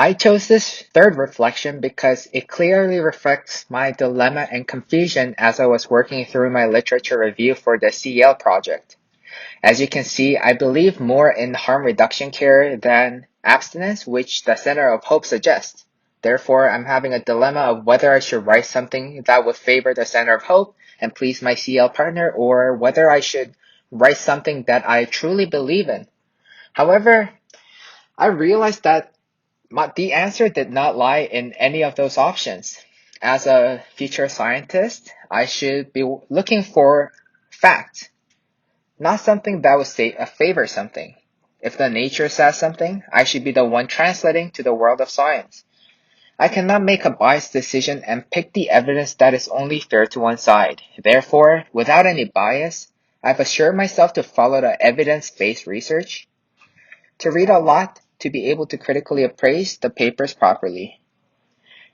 I chose this third reflection because it clearly reflects my dilemma and confusion as I was working through my literature review for the CEL project. As you can see, I believe more in harm reduction care than abstinence, which the Center of Hope suggests. Therefore, I'm having a dilemma of whether I should write something that would favor the Center of Hope and please my CL partner, or whether I should write something that I truly believe in. However, I realized that the answer did not lie in any of those options. As a future scientist, I should be looking for facts, not something that would say a favor something. If the nature says something, I should be the one translating to the world of science. I cannot make a biased decision and pick the evidence that is only fair to one side. Therefore, without any bias, I've assured myself to follow the evidence-based research, to read a lot, to be able to critically appraise the papers properly.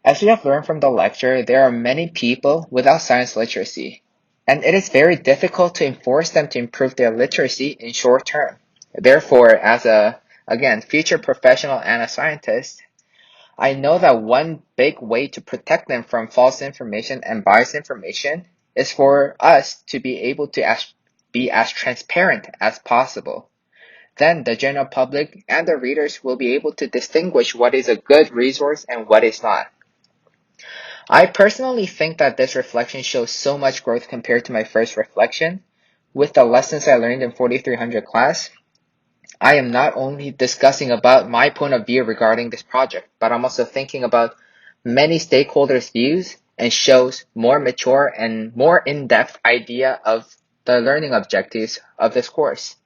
As we have learned from the lecture, there are many people without science literacy, and it is very difficult to enforce them to improve their literacy in short term. Therefore, as a, again, future professional and a scientist, I know that one big way to protect them from false information and biased information is for us to be able to be as transparent as possible. Then the general public and the readers will be able to distinguish what is a good resource and what is not. I personally think that this reflection shows so much growth compared to my first reflection. With the lessons I learned in 4300 class, I am not only discussing about my point of view regarding this project, but I'm also thinking about many stakeholders' views and shows more mature and more in-depth idea of the learning objectives of this course.